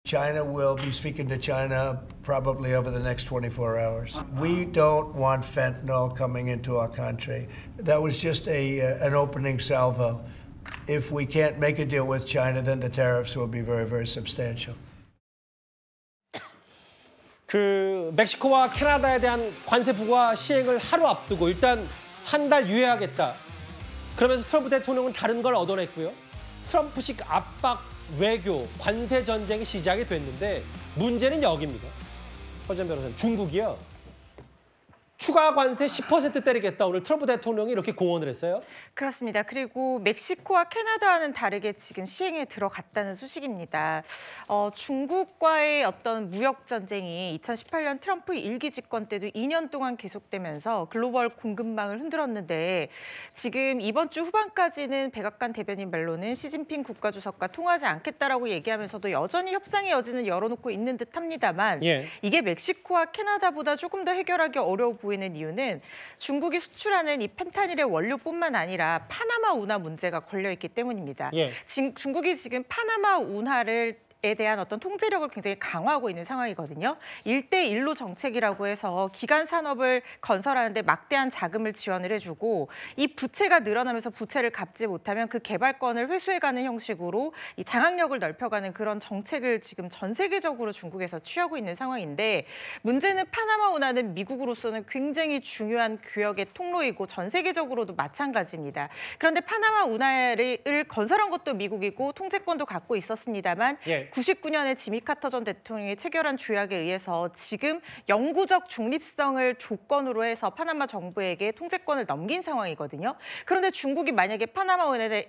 China will be speaking to China probably over the next 24 hours. We don't want fentanyl coming into our country. That was just an opening salvo. If we can't make a deal with China, then the tariffs will be very, very substantial. 멕시코와 캐나다에 대한 관세 부과 시행을 하루 앞두고 일단 한 달 유예하겠다. 그러면서 트럼프 대통령은 다른 걸 얻어냈고요. 트럼프식 압박 외교, 관세 전쟁이 시작이 됐는데 문제는 여기입니다. 허전 변호사님, 중국이요. 추가 관세 10% 때리겠다. 오늘 트럼프 대통령이 이렇게 공언을 했어요. 그렇습니다. 그리고 멕시코와 캐나다와는 다르게 지금 시행에 들어갔다는 소식입니다. 중국과의 어떤 무역 전쟁이 2018년 트럼프 일기 집권 때도 2년 동안 계속되면서 글로벌 공급망을 흔들었는데 지금 이번 주 후반까지는 백악관 대변인 말로는 시진핑 국가주석과 통화하지 않겠다라고 얘기하면서도 여전히 협상의 여지는 열어놓고 있는 듯합니다만 이게 멕시코와 캐나다보다 조금 더 해결하기 어려워 보이는 이유는 중국이 수출하는 이 펜타닐의 원료뿐만 아니라 파나마 운하 문제가 걸려있기 때문입니다. 중국이 지금 파나마 운하에 대한 어떤 통제력을 굉장히 강화하고 있는 상황이거든요. 1대1로 정책이라고 해서 기간 산업을 건설하는데 막대한 자금을 지원을 해주고 이 부채가 늘어나면서 부채를 갚지 못하면 그 개발권을 회수해가는 형식으로 이 장악력을 넓혀가는 그런 정책을 지금 전 세계적으로 중국에서 취하고 있는 상황인데 문제는 파나마 운하는 미국으로서는 굉장히 중요한 교역의 통로이고 전 세계적으로도 마찬가지입니다. 그런데 파나마 운하를 건설한 것도 미국이고 통제권도 갖고 있었습니다만 99년에 지미 카터 전 대통령이 체결한 조약에 의해서 지금 영구적 중립성을 조건으로 해서 파나마 정부에게 통제권을 넘긴 상황이거든요. 그런데 중국이 만약에 파나마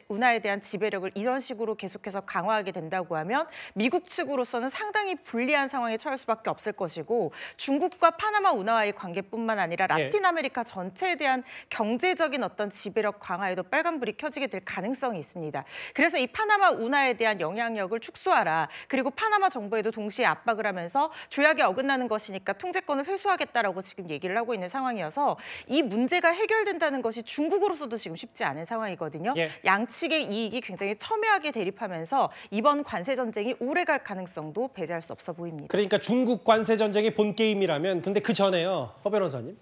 운하에 대한 지배력을 이런 식으로 계속해서 강화하게 된다고 하면 미국 측으로서는 상당히 불리한 상황에 처할 수밖에 없을 것이고 중국과 파나마 운하와의 관계뿐만 아니라 라틴 아메리카 전체에 대한 경제적인 어떤 지배력 강화에도 빨간불이 켜지게 될 가능성이 있습니다. 그래서 이 파나마 운하에 대한 영향력을 축소하라. 그리고 파나마 정부에도 동시에 압박을 하면서 조약에 어긋나는 것이니까 통제권을 회수하겠다라고 지금 얘기를 하고 있는 상황이어서 이 문제가 해결된다는 것이 중국으로서도 지금 쉽지 않은 상황이거든요. 양측의 이익이 굉장히 첨예하게 대립하면서 이번 관세 전쟁이 오래 갈 가능성도 배제할 수 없어 보입니다. 그러니까 중국 관세 전쟁이 본 게임이라면 근데 그 전에요. 허 변호사님.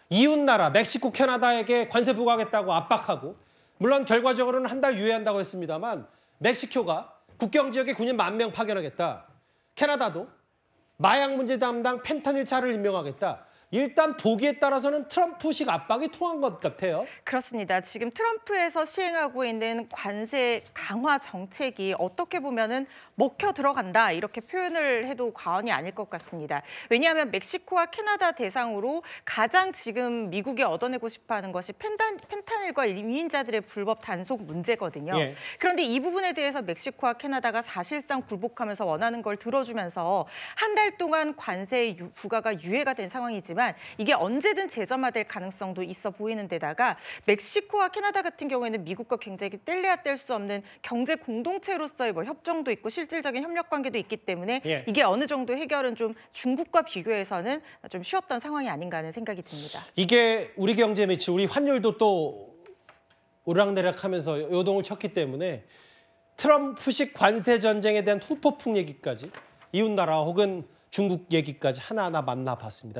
이웃 나라 멕시코, 캐나다에게 관세 부과하겠다고 압박하고 물론 결과적으로는 한 달 유예한다고 했습니다만 멕시코가 국경 지역에 군인 10,000명 파견하겠다. 캐나다도 마약 문제 담당 펜타닐 차를 임명하겠다. 일단 보기에 따라서는 트럼프식 압박이 통한 것 같아요. 그렇습니다. 지금 트럼프에서 시행하고 있는 관세 강화 정책이 어떻게 보면은 먹혀 들어간다 이렇게 표현을 해도 과언이 아닐 것 같습니다. 왜냐하면 멕시코와 캐나다 대상으로 가장 지금 미국이 얻어내고 싶어하는 것이 펜타닐과 유인자들의 불법 단속 문제거든요. 그런데 이 부분에 대해서 멕시코와 캐나다가 사실상 굴복하면서 원하는 걸 들어주면서 한 달 동안 관세 부과가 유예가 된 상황이지만 이게 언제든 재점화될 가능성도 있어 보이는 데다가 멕시코와 캐나다 같은 경우에는 미국과 굉장히 뗄래야 뗄 수 없는 경제 공동체로서의 협정도 있고 실질적인 협력 관계도 있기 때문에 이게 어느 정도 해결은 좀 중국과 비교해서는 좀 쉬웠던 상황이 아닌가 하는 생각이 듭니다. 이게 우리 경제 매치, 우리 환율도 또 오락내락하면서 요동을 쳤기 때문에 트럼프식 관세 전쟁에 대한 후폭풍 얘기까지 이웃나라 혹은 중국 얘기까지 하나하나 만나봤습니다.